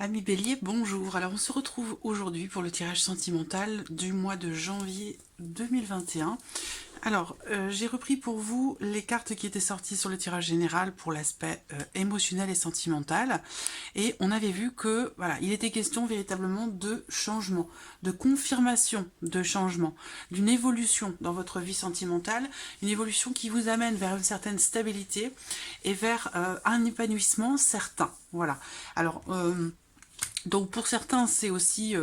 Amis Bélier, bonjour. Alors on se retrouve aujourd'hui pour le tirage sentimental du mois de janvier 2021. Alors j'ai repris pour vous les cartes qui étaient sorties sur le tirage général pour l'aspect émotionnel et sentimental. Et on avait vu que voilà, il était question véritablement de changement, de confirmation de changement, d'une évolution dans votre vie sentimentale, une évolution qui vous amène vers une certaine stabilité et vers un épanouissement certain. Voilà. Alors donc pour certains, c'est aussi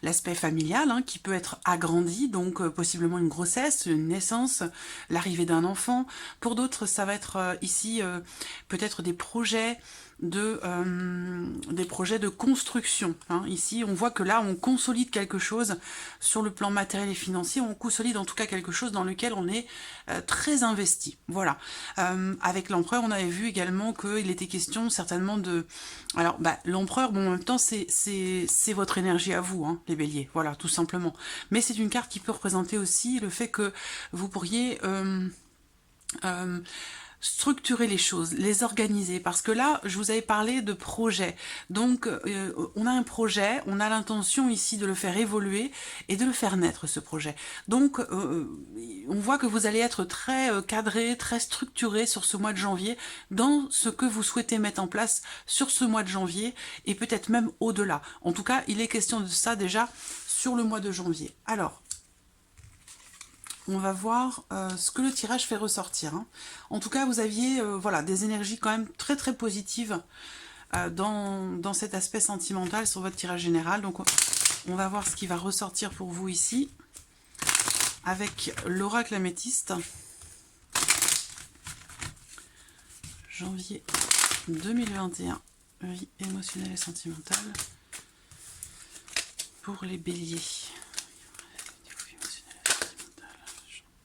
l'aspect familial qui peut être agrandi, donc possiblement une grossesse, une naissance, l'arrivée d'un enfant. Pour d'autres, ça va être ici peut-être des projets de construction. Ici, on voit que là, on consolide quelque chose sur le plan matériel et financier. On consolide en tout cas quelque chose dans lequel on est très investi. Voilà. Avec l'empereur, on avait vu également qu'il était question certainement de... Alors, l'empereur, bon, en même temps, c'est votre énergie à vous, les béliers. Voilà, tout simplement. Mais c'est une carte qui peut représenter aussi le fait que vous pourriez... structurer les choses, les organiser, parce que là, je vous avais parlé de projet. Donc, on a un projet, on a l'intention ici de le faire évoluer et de le faire naître, ce projet. Donc, on voit que vous allez être très cadré, très structuré sur ce mois de janvier, dans ce que vous souhaitez mettre en place sur ce mois de janvier, et peut-être même au-delà. En tout cas, il est question de ça déjà sur le mois de janvier. Alors, on va voir ce que le tirage fait ressortir. En tout cas, vous aviez voilà, des énergies quand même très très positives dans cet aspect sentimental sur votre tirage général. Donc on va voir ce qui va ressortir pour vous ici avec l'oracle améthyste. Janvier 2021, vie émotionnelle et sentimentale pour les béliers.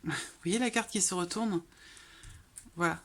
Vous voyez la carte qui se retourne? Voilà.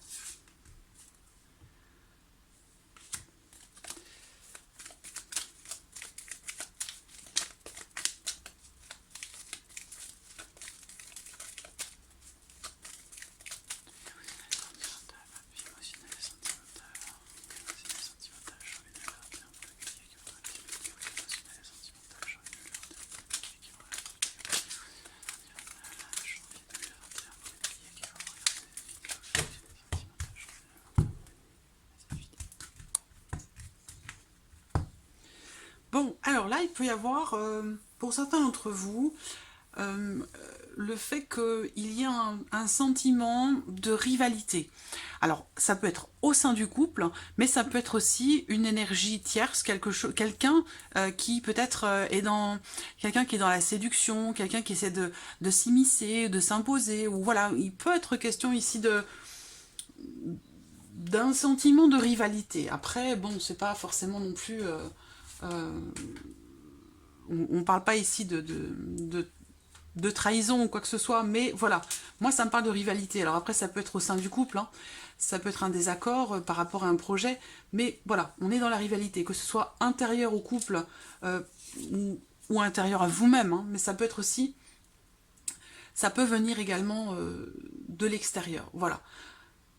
Bon, alors là, il peut y avoir, pour certains d'entre vous, euh, le fait qu'il y ait un sentiment de rivalité. Alors, ça peut être au sein du couple, mais ça peut être aussi une énergie tierce, quelqu'un qui peut-être est dans quelqu'un qui est dans la séduction, quelqu'un qui essaie de s'immiscer, de s'imposer, ou voilà, il peut être question ici d'un sentiment de rivalité. Après, bon, c'est pas forcément non plus euh, on ne parle pas ici de trahison ou quoi que ce soit, mais voilà, moi ça me parle de rivalité. Alors après, ça peut être au sein du couple, ça peut être un désaccord par rapport à un projet, mais voilà, on est dans la rivalité, que ce soit intérieur au couple ou intérieur à vous-même, mais ça peut être aussi, ça peut venir également de l'extérieur, voilà.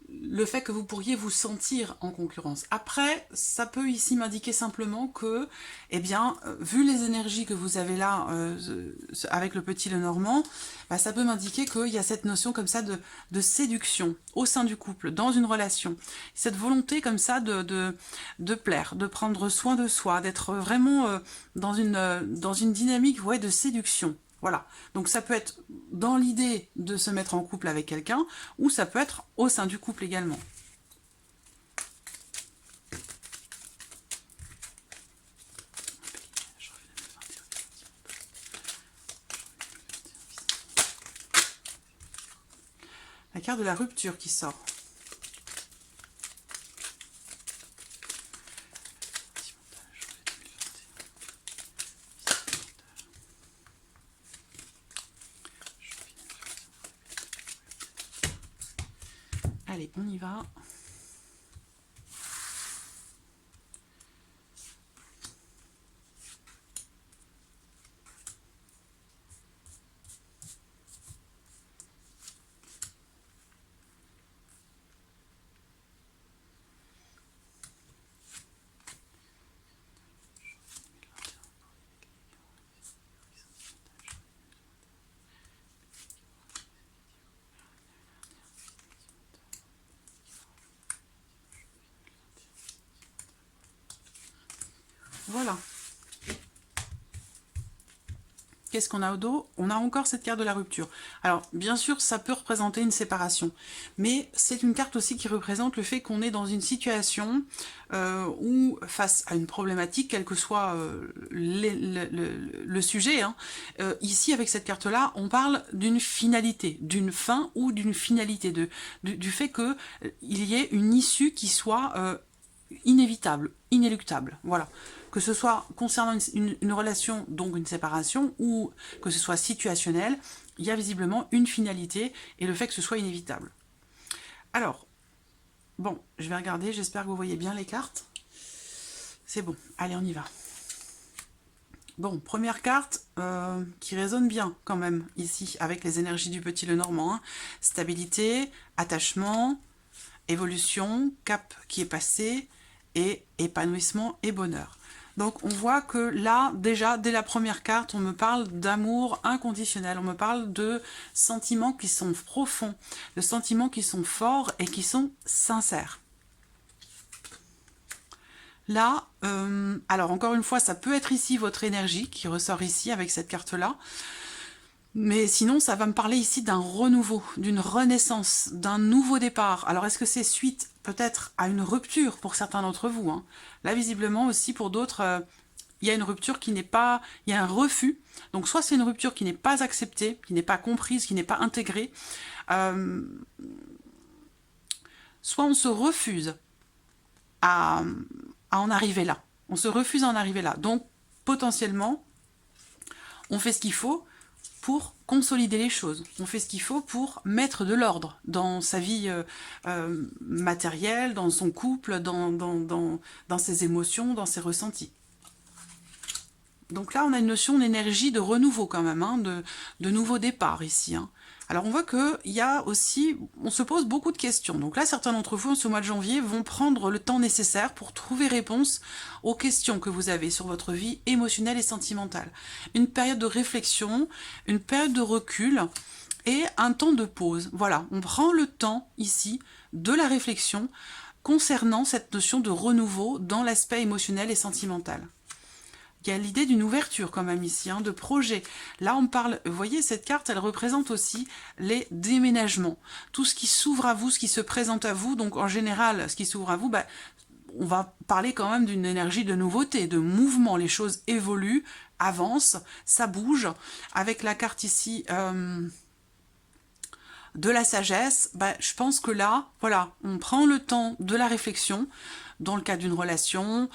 Le fait que vous pourriez vous sentir en concurrence. Après, ça peut ici m'indiquer simplement que, eh bien, vu les énergies que vous avez là avec le petit Lenormand, ça peut m'indiquer qu'il y a cette notion comme ça de séduction au sein du couple, dans une relation. Cette volonté comme ça de plaire, de prendre soin de soi, d'être vraiment dans une dynamique de séduction. Voilà, donc ça peut être dans l'idée de se mettre en couple avec quelqu'un, ou ça peut être au sein du couple également. La carte de la rupture qui sort. Allez, on y va. Voilà. Qu'est-ce qu'on a au dos? On a encore cette carte de la rupture. Alors, bien sûr, ça peut représenter une séparation. Mais c'est une carte aussi qui représente le fait qu'on est dans une situation où, face à une problématique, quel que soit le sujet, hein, ici, avec cette carte-là, on parle d'une finalité, d'une fin ou d'une finalité, du fait qu'il y ait une issue qui soit inévitable, inéluctable. Voilà. Que ce soit concernant une relation, donc une séparation, ou que ce soit situationnel, il y a visiblement une finalité et le fait que ce soit inévitable. Alors, bon, je vais regarder, j'espère que vous voyez bien les cartes. C'est bon, allez, on y va. Bon, première carte qui résonne bien quand même ici, avec les énergies du petit Lenormand. Hein. Stabilité, attachement, évolution, cap qui est passé, et épanouissement et bonheur. Donc on voit que là, déjà, dès la première carte, on me parle d'amour inconditionnel, on me parle de sentiments qui sont profonds, de sentiments qui sont forts et qui sont sincères. Là, alors encore une fois, ça peut être ici votre énergie qui ressort ici avec cette carte-là, mais sinon, ça va me parler ici d'un renouveau, d'une renaissance, d'un nouveau départ. Alors, est-ce que c'est suite peut-être à une rupture pour certains d'entre vous, hein? Là, visiblement aussi pour d'autres, il y a une rupture qui n'est pas... Il y a un refus. Donc, soit c'est une rupture qui n'est pas acceptée, qui n'est pas comprise, qui n'est pas intégrée. Soit on se refuse à en arriver là. On se refuse à en arriver là. Donc, potentiellement, on fait ce qu'il faut pour consolider les choses. On fait ce qu'il faut pour mettre de l'ordre dans sa vie matérielle, dans son couple, dans ses émotions, dans ses ressentis. Donc là, on a une notion d'énergie de renouveau quand même, hein, de nouveau départ ici. Hein. Alors on voit qu'il y a aussi, on se pose beaucoup de questions. Donc là, certains d'entre vous, en ce mois de janvier, vont prendre le temps nécessaire pour trouver réponse aux questions que vous avez sur votre vie émotionnelle et sentimentale. Une période de réflexion, une période de recul et un temps de pause. Voilà, on prend le temps ici de la réflexion concernant cette notion de renouveau dans l'aspect émotionnel et sentimental. Il y a l'idée d'une ouverture quand même ici, hein, de projet. Là, on parle, vous voyez, cette carte, elle représente aussi les déménagements. Tout ce qui s'ouvre à vous, ce qui se présente à vous. Donc, en général, ce qui s'ouvre à vous, bah, on va parler quand même d'une énergie de nouveauté, de mouvement. Les choses évoluent, avancent, ça bouge. Avec la carte ici... de la sagesse, bah, je pense que là, voilà, on prend le temps de la réflexion dans le cadre d'une relation,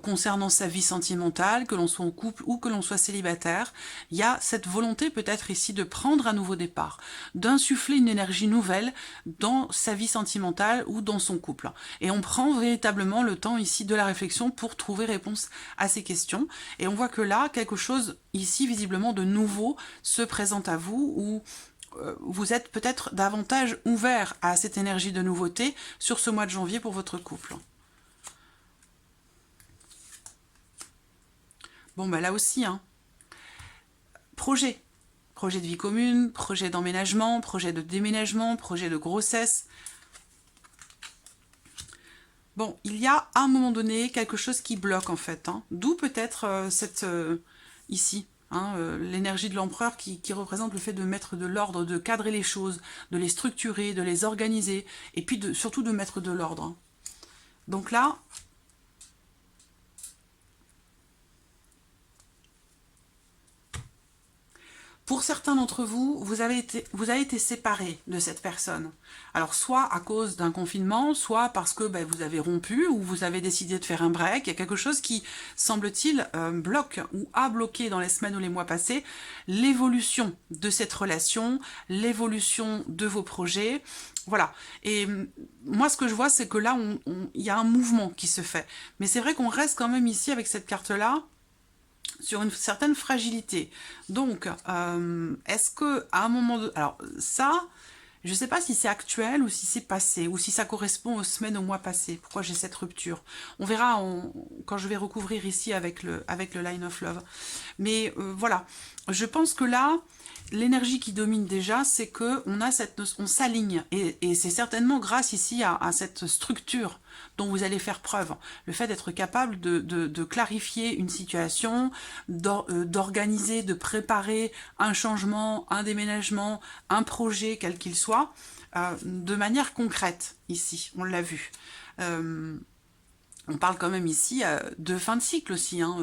concernant sa vie sentimentale, que l'on soit en couple ou que l'on soit célibataire. Il y a cette volonté peut-être ici de prendre un nouveau départ, d'insuffler une énergie nouvelle dans sa vie sentimentale ou dans son couple. Et on prend véritablement le temps ici de la réflexion pour trouver réponse à ces questions. Et on voit que là, quelque chose ici visiblement de nouveau se présente à vous, ou vous êtes peut-être davantage ouvert à cette énergie de nouveauté sur ce mois de janvier pour votre couple. Bon, ben là aussi, hein. Projet de vie commune, projet d'emménagement, projet de déménagement, projet de grossesse. Bon, il y a à un moment donné quelque chose qui bloque en fait, hein. D'où peut-être ici, hein, l'énergie de l'empereur qui représente le fait de mettre de l'ordre, de cadrer les choses, de les structurer, de les organiser, et puis surtout de mettre de l'ordre. Hein. Donc là, pour certains d'entre vous, vous avez été séparés de cette personne. Alors, soit à cause d'un confinement, soit parce que ben, vous avez rompu ou vous avez décidé de faire un break. Il y a quelque chose qui, semble-t-il, bloque ou a bloqué dans les semaines ou les mois passés l'évolution de cette relation, l'évolution de vos projets. Voilà. Et moi, ce que je vois, c'est que là, il y a un mouvement qui se fait. Mais c'est vrai qu'on reste quand même ici avec cette carte-là, sur une certaine fragilité. Donc, est-ce que à un moment de... Alors, ça, je ne sais pas si c'est actuel ou si c'est passé, ou si ça correspond aux semaines, aux mois passés. Pourquoi j'ai cette rupture? On verra quand je vais recouvrir ici avec le Line of Love. Mais voilà, je pense que là, l'énergie qui domine déjà, c'est qu'on a on s'aligne. Et c'est certainement grâce ici à cette structure dont vous allez faire preuve. Le fait d'être capable de clarifier une situation, d'organiser, de préparer un changement, un déménagement, un projet, quel qu'il soit, de manière concrète, ici, on l'a vu. On parle quand même ici de fin de cycle aussi, hein,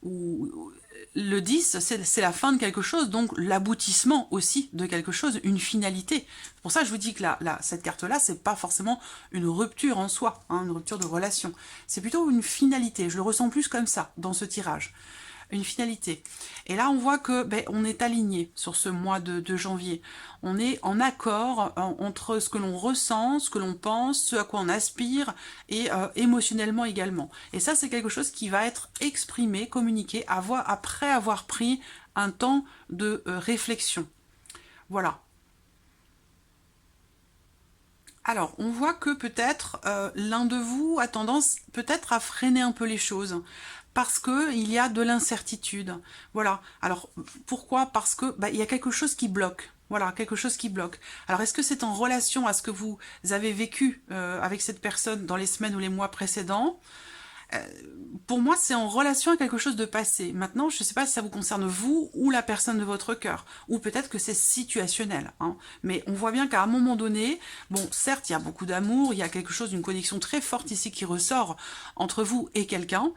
où le 10, c'est la fin de quelque chose, donc l'aboutissement aussi de quelque chose, une finalité. C'est pour ça que je vous dis que cette carte-là, c'est pas forcément une rupture en soi, hein, une rupture de relation. C'est plutôt une finalité, je le ressens plus comme ça dans ce tirage. Une finalité. Et là, on voit que on est aligné sur ce mois de janvier. On est en accord entre ce que l'on ressent, ce que l'on pense, ce à quoi on aspire, et émotionnellement également. Et ça, c'est quelque chose qui va être exprimé, communiqué, après avoir pris un temps de réflexion. Voilà. Alors, on voit que peut-être l'un de vous a tendance peut-être à freiner un peu les choses, parce qu'il y a de l'incertitude. Voilà. Alors, pourquoi? Parce que il y a quelque chose qui bloque. Voilà, quelque chose qui bloque. Alors, est-ce que c'est en relation à ce que vous avez vécu avec cette personne dans les semaines ou les mois précédents? Pour moi, c'est en relation à quelque chose de passé. Maintenant, je ne sais pas si ça vous concerne vous ou la personne de votre cœur, ou peut-être que c'est situationnel. Hein. Mais on voit bien qu'à un moment donné, bon, certes, il y a beaucoup d'amour, il y a quelque chose, une connexion très forte ici qui ressort entre vous et quelqu'un,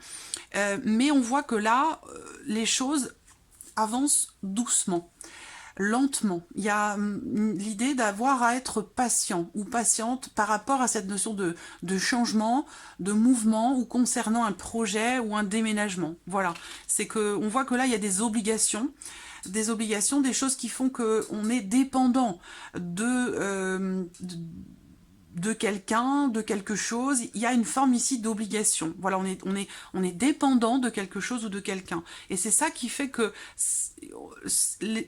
mais on voit que là, les choses avancent doucement. Lentement. Il y a l'idée d'avoir à être patient ou patiente par rapport à cette notion de changement, de mouvement ou concernant un projet ou un déménagement. Voilà. C'est que on voit que là, il y a des obligations, des choses qui font qu'on est dépendant de quelqu'un, de quelque chose. Il y a une forme ici d'obligation. Voilà, on est dépendant de quelque chose ou de quelqu'un. Et c'est ça qui fait que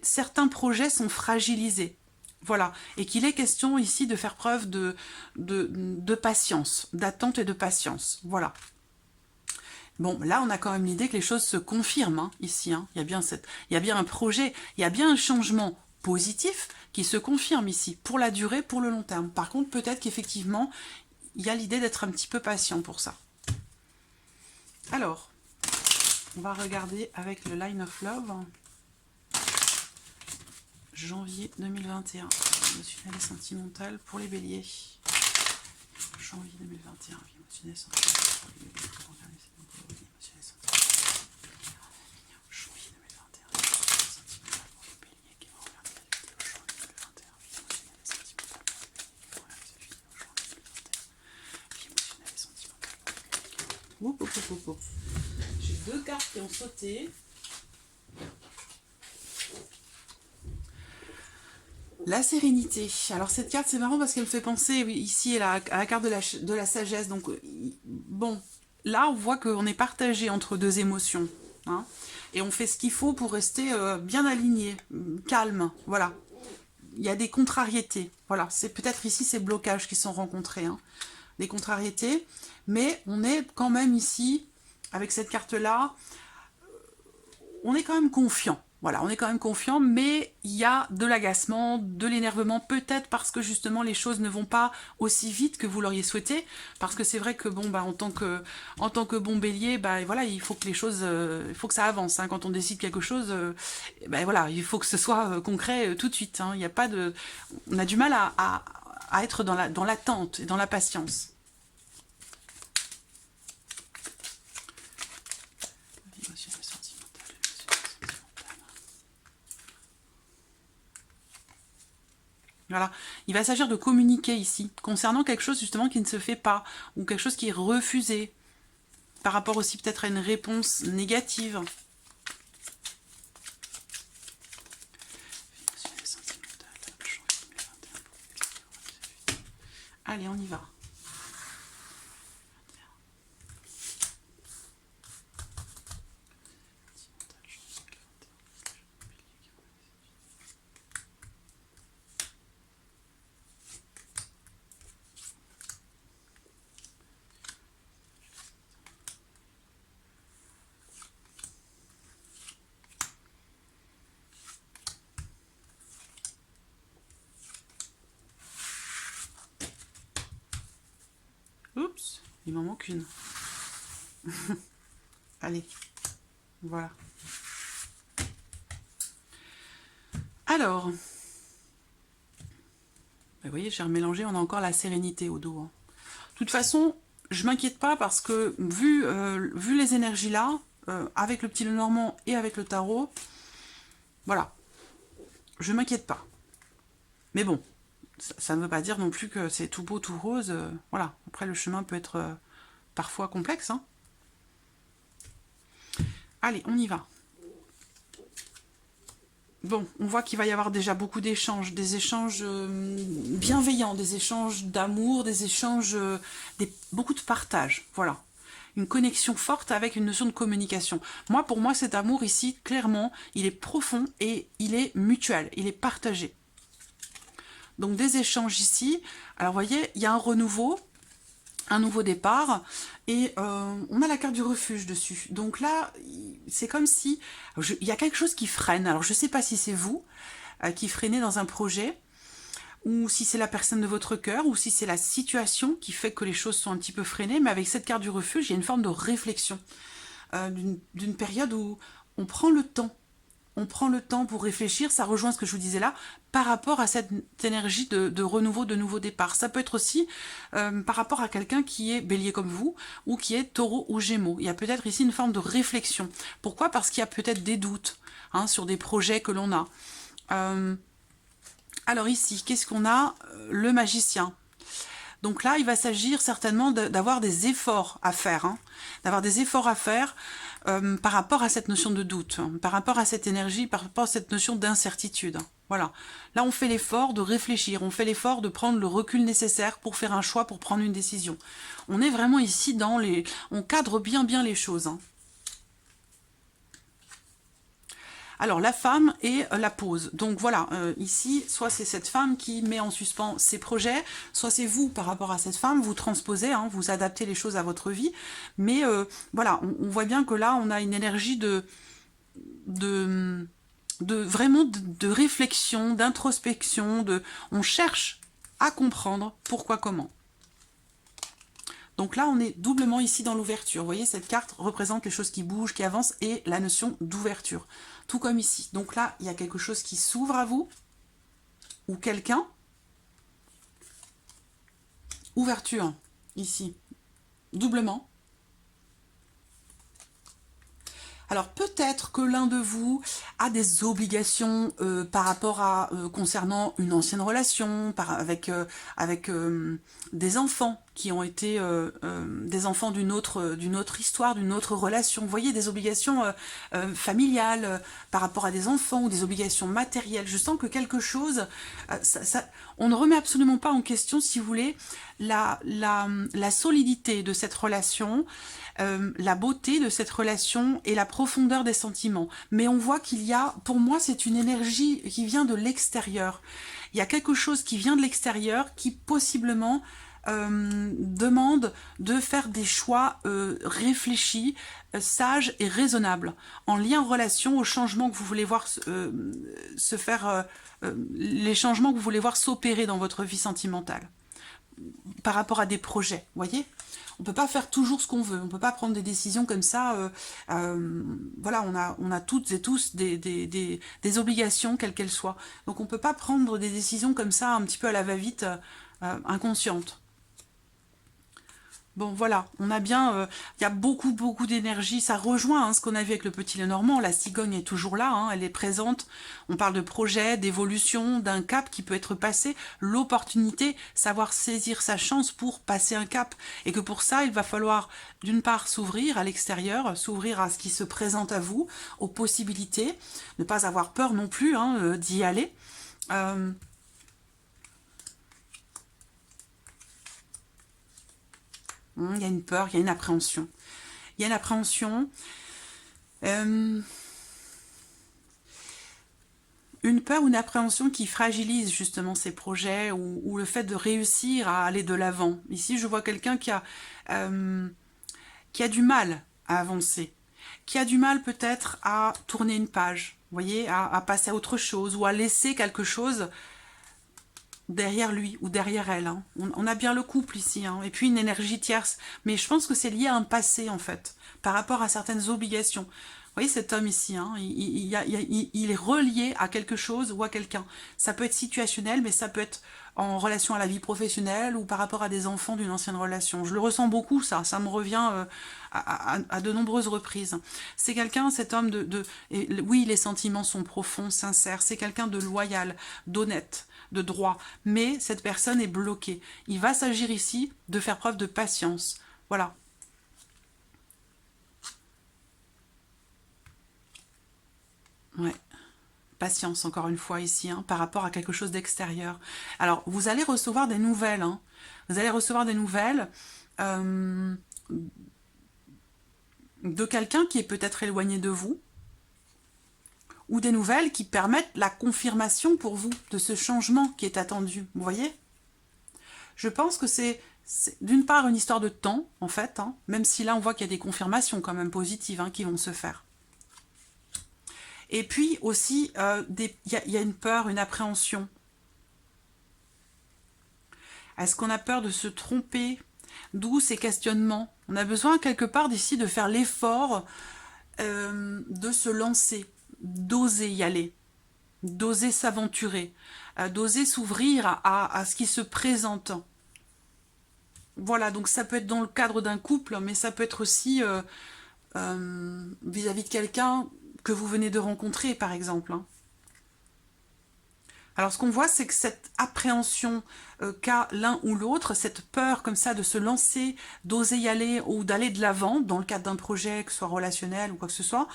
certains projets sont fragilisés. Voilà, et qu'il est question ici de faire preuve de patience, d'attente et de patience. Voilà. Bon, là, on a quand même l'idée que les choses se confirment, hein, ici. Hein. Il y a bien un projet, il y a bien un changement positif qui se confirme ici, pour la durée, pour le long terme. Par contre, peut-être qu'effectivement, il y a l'idée d'être un petit peu patient pour ça. Alors, on va regarder avec le Line of Love. Janvier 2021, émotionnel et sentimental pour les béliers. Janvier 2021, vie émotionnelle et sentimentale pour les béliers. Comment regarder cette vidéo, vie émotionnelle et sentimentale. Janvier 2021, vie émotionnelle et sentimentale pour les béliers. Comment regarder cette vidéo, janvier 2021, vie émotionnelle et sentimentale pour les béliers. Comment regarder cette vidéo, janvier 2021, vie émotionnelle et sentimentale pour les béliers. Oup, oup, oup, oup. J'ai deux cartes qui ont sauté. La sérénité. Alors cette carte, c'est marrant parce qu'elle me fait penser ici à la carte de la sagesse. Donc bon, là on voit qu'on est partagé entre deux émotions. Hein, et on fait ce qu'il faut pour rester bien aligné, calme. Voilà. Il y a des contrariétés. Voilà. C'est peut-être ici ces blocages qui sont rencontrés. Hein, des contrariétés. Mais on est quand même ici, avec cette carte-là, on est quand même confiant. Voilà, on est quand même confiant, mais il y a de l'agacement, de l'énervement, peut-être parce que justement les choses ne vont pas aussi vite que vous l'auriez souhaité, parce que c'est vrai que bon, en tant que bon bélier, voilà, il faut que les choses, il faut que ça avance. Hein. Quand on décide quelque chose, voilà, il faut que ce soit concret tout de suite. Hein. Il y a pas de, on a du mal à être dans l'attente et dans la patience. Voilà, il va s'agir de communiquer ici, concernant quelque chose justement qui ne se fait pas, ou quelque chose qui est refusé, par rapport aussi peut-être à une réponse négative. Allez, on y va. Il m'en manque une. Allez, voilà. Alors, vous voyez, j'ai remélangé, on a encore la sérénité au dos. Hein. De toute façon, je m'inquiète pas parce que vu les énergies là, avec le petit Lenormand et avec le tarot, voilà, je m'inquiète pas. Mais bon, ça ne veut pas dire non plus que c'est tout beau, tout rose. Voilà, après le chemin peut être parfois complexe. Hein. Allez, on y va. Bon, on voit qu'il va y avoir déjà beaucoup d'échanges, des échanges bienveillants, des échanges d'amour, des échanges, beaucoup de partage, voilà. Une connexion forte avec une notion de communication. Moi, pour moi, cet amour ici, clairement, il est profond et il est mutuel, il est partagé. Donc des échanges ici, alors vous voyez, il y a un nouveau départ, et on a la carte du refuge dessus. Donc là, c'est comme si il y a quelque chose qui freine. Alors je ne sais pas si c'est vous qui freinez dans un projet, ou si c'est la personne de votre cœur, ou si c'est la situation qui fait que les choses sont un petit peu freinées, mais avec cette carte du refuge, il y a une forme de réflexion, d'une période où on prend le temps. On prend le temps pour réfléchir, ça rejoint ce que je vous disais là, par rapport à cette énergie de renouveau, de nouveau départ. Ça peut être aussi par rapport à quelqu'un qui est bélier comme vous, ou qui est taureau ou gémeaux. Il y a peut-être ici une forme de réflexion. Pourquoi? Parce qu'il y a peut-être des doutes sur des projets que l'on a. Alors ici, qu'est-ce qu'on a? Le magicien. Donc là, il va s'agir certainement d'avoir des efforts à faire, d'avoir des efforts à faire par rapport à cette notion de doute, par rapport à cette énergie, par rapport à cette notion d'incertitude. Voilà. Là, on fait l'effort de réfléchir, on fait l'effort de prendre le recul nécessaire pour faire un choix, pour prendre une décision. On est vraiment ici dans les... On cadre bien les choses. Alors, la femme et la pause. Donc voilà, ici, soit c'est cette femme qui met en suspens ses projets, soit c'est vous par rapport à cette femme, vous transposez, vous adaptez les choses à votre vie. Mais voilà, on voit bien que là, on a une énergie vraiment de réflexion, d'introspection, on cherche à comprendre pourquoi, comment. Donc là, on est doublement ici dans l'ouverture. Vous voyez, cette carte représente les choses qui bougent, qui avancent, et la notion d'ouverture. Tout comme ici. Donc là, il y a quelque chose qui s'ouvre à vous, ou quelqu'un. Ouverture, ici, doublement. Alors peut-être que l'un de vous a des obligations par rapport à concernant une ancienne relation, avec des enfants qui ont été des enfants d'une autre histoire, d'une autre relation. Vous voyez, des obligations familiales par rapport à des enfants, ou des obligations matérielles. Je sens que quelque chose, on ne remet absolument pas en question, si vous voulez, la solidité de cette relation, la beauté de cette relation et la profondeur des sentiments. Mais on voit qu'il y a, pour moi, c'est une énergie qui vient de l'extérieur. Il y a quelque chose qui vient de l'extérieur qui possiblement demande de faire des choix réfléchis, sages et raisonnables, en lien en relation aux changements que vous voulez voir se faire, les changements que vous voulez voir s'opérer dans votre vie sentimentale, par rapport à des projets, vous voyez. On ne peut pas faire toujours ce qu'on veut, on ne peut pas prendre des décisions comme ça. Voilà, on a toutes et tous des obligations, quelles qu'elles soient. Donc on ne peut pas prendre des décisions comme ça, un petit peu à la va-vite, inconscientes. Bon, voilà, on a bien... il y a beaucoup d'énergie, ça rejoint ce qu'on a vu avec le petit Lenormand. La cigogne est toujours là, elle est présente. On parle de projet, d'évolution, d'un cap qui peut être passé. L'opportunité, savoir saisir sa chance pour passer un cap. Et que pour ça, il va falloir, d'une part, s'ouvrir à l'extérieur, s'ouvrir à ce qui se présente à vous, aux possibilités. Ne pas avoir peur non plus d'y aller. Il y a une peur, il y a une appréhension. Il y a une appréhension. Une peur ou une appréhension qui fragilise justement ces projets, ou le fait de réussir à aller de l'avant. Ici, je vois quelqu'un qui a du mal à avancer, qui a du mal peut-être à tourner une page, vous voyez, à passer à autre chose, ou à laisser quelque chose derrière lui ou derrière elle. Hein. On a bien le couple ici, hein. Et puis une énergie tierce. Mais je pense que c'est lié à un passé, en fait, par rapport à certaines obligations. Vous voyez cet homme ici, hein, il est relié à quelque chose ou à quelqu'un. Ça peut être situationnel, mais ça peut être en relation à la vie professionnelle ou par rapport à des enfants d'une ancienne relation. Je le ressens beaucoup, ça me revient à de nombreuses reprises. C'est quelqu'un, cet homme, et oui, les sentiments sont profonds, sincères, c'est quelqu'un de loyal, d'honnête, de droit, mais cette personne est bloquée. Il va s'agir ici de faire preuve de patience. Voilà. Ouais. Patience, encore une fois, ici, hein, par rapport à quelque chose d'extérieur. Alors, vous allez recevoir des nouvelles. Hein. Vous allez recevoir des nouvelles de quelqu'un qui est peut-être éloigné de vous, ou des nouvelles qui permettent la confirmation pour vous de ce changement qui est attendu. Vous voyez? Je pense que c'est d'une part une histoire de temps, en fait, hein, même si là, on voit qu'il y a des confirmations quand même positives hein, qui vont se faire. Et puis aussi, il y a une peur, une appréhension. Est-ce qu'on a peur de se tromper? D'où ces questionnements? On a besoin quelque part d'ici de faire l'effort de se lancer, d'oser y aller, d'oser s'aventurer, d'oser s'ouvrir à ce qui se présente. Voilà, donc ça peut être dans le cadre d'un couple, mais ça peut être aussi vis-à-vis de quelqu'un que vous venez de rencontrer, par exemple. Hein. Alors, ce qu'on voit, c'est que cette appréhension qu'a l'un ou l'autre, cette peur comme ça de se lancer, d'oser y aller ou d'aller de l'avant, dans le cadre d'un projet, que ce soit relationnel ou quoi que ce soit,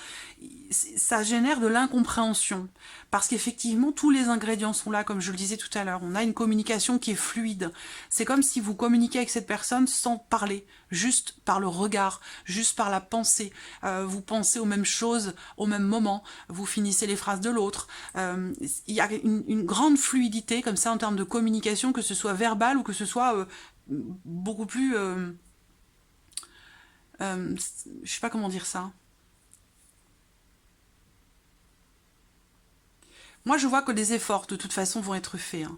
ça génère de l'incompréhension. Parce qu'effectivement, tous les ingrédients sont là, comme je le disais tout à l'heure. On a une communication qui est fluide. C'est comme si vous communiquez avec cette personne sans parler, juste par le regard, juste par la pensée. Vous pensez aux mêmes choses au même moment, vous finissez les phrases de l'autre. Il y a une grande fluidité comme ça en termes de communication, que ce soit verbal ou que ce soit beaucoup plus... je sais pas comment dire ça. Moi, je vois que des efforts, de toute façon, vont être faits. Hein.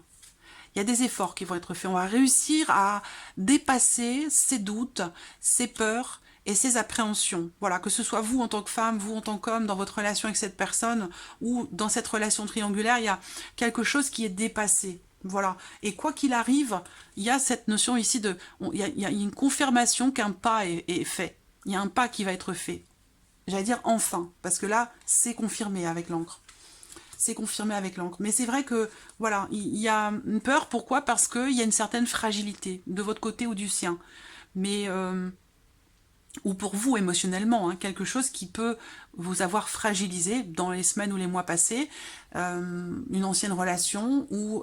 Il y a des efforts qui vont être faits. On va réussir à dépasser ces doutes, ces peurs et ces appréhensions. Voilà, que ce soit vous en tant que femme, vous en tant qu'homme, dans votre relation avec cette personne, ou dans cette relation triangulaire, il y a quelque chose qui est dépassé. Voilà. Et quoi qu'il arrive, il y a cette notion ici de... Il y a une confirmation qu'un pas est fait. Il y a un pas qui va être fait. J'allais dire enfin, parce que là, c'est confirmé avec l'encre. C'est confirmé avec l'encre. Mais c'est vrai que, voilà, il y a une peur. Pourquoi? Parce qu'il y a une certaine fragilité, de votre côté ou du sien. Mais... ou pour vous émotionnellement, hein, quelque chose qui peut vous avoir fragilisé dans les semaines ou les mois passés, une ancienne relation ou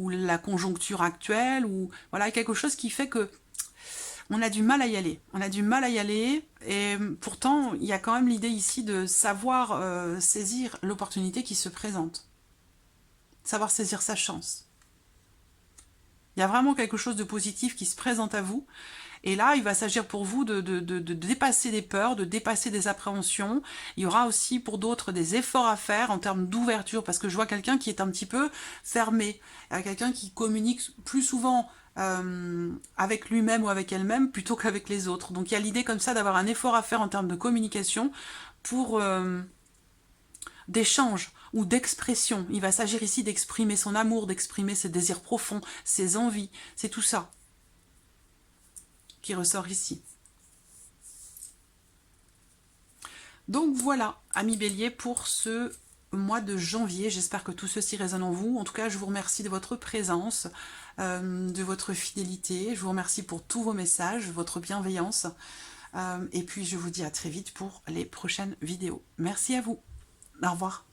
la conjoncture actuelle, ou voilà, quelque chose qui fait que on a du mal à y aller. On a du mal à y aller, et pourtant, il y a quand même l'idée ici de savoir saisir l'opportunité qui se présente. Savoir saisir sa chance. Il y a vraiment quelque chose de positif qui se présente à vous. Et là, il va s'agir pour vous de dépasser des peurs, de dépasser des appréhensions. Il y aura aussi pour d'autres des efforts à faire en termes d'ouverture, parce que je vois quelqu'un qui est un petit peu fermé, quelqu'un qui communique plus souvent avec lui-même ou avec elle-même plutôt qu'avec les autres. Donc il y a l'idée comme ça d'avoir un effort à faire en termes de communication pour d'échange ou d'expression. Il va s'agir ici d'exprimer son amour, d'exprimer ses désirs profonds, ses envies. C'est tout ça qui ressort ici. Donc voilà, amis Bélier, pour ce mois de janvier. J'espère que tout ceci résonne en vous. En tout cas, je vous remercie de votre présence, de votre fidélité. Je vous remercie pour tous vos messages, votre bienveillance. Et puis, je vous dis à très vite pour les prochaines vidéos. Merci à vous. Au revoir.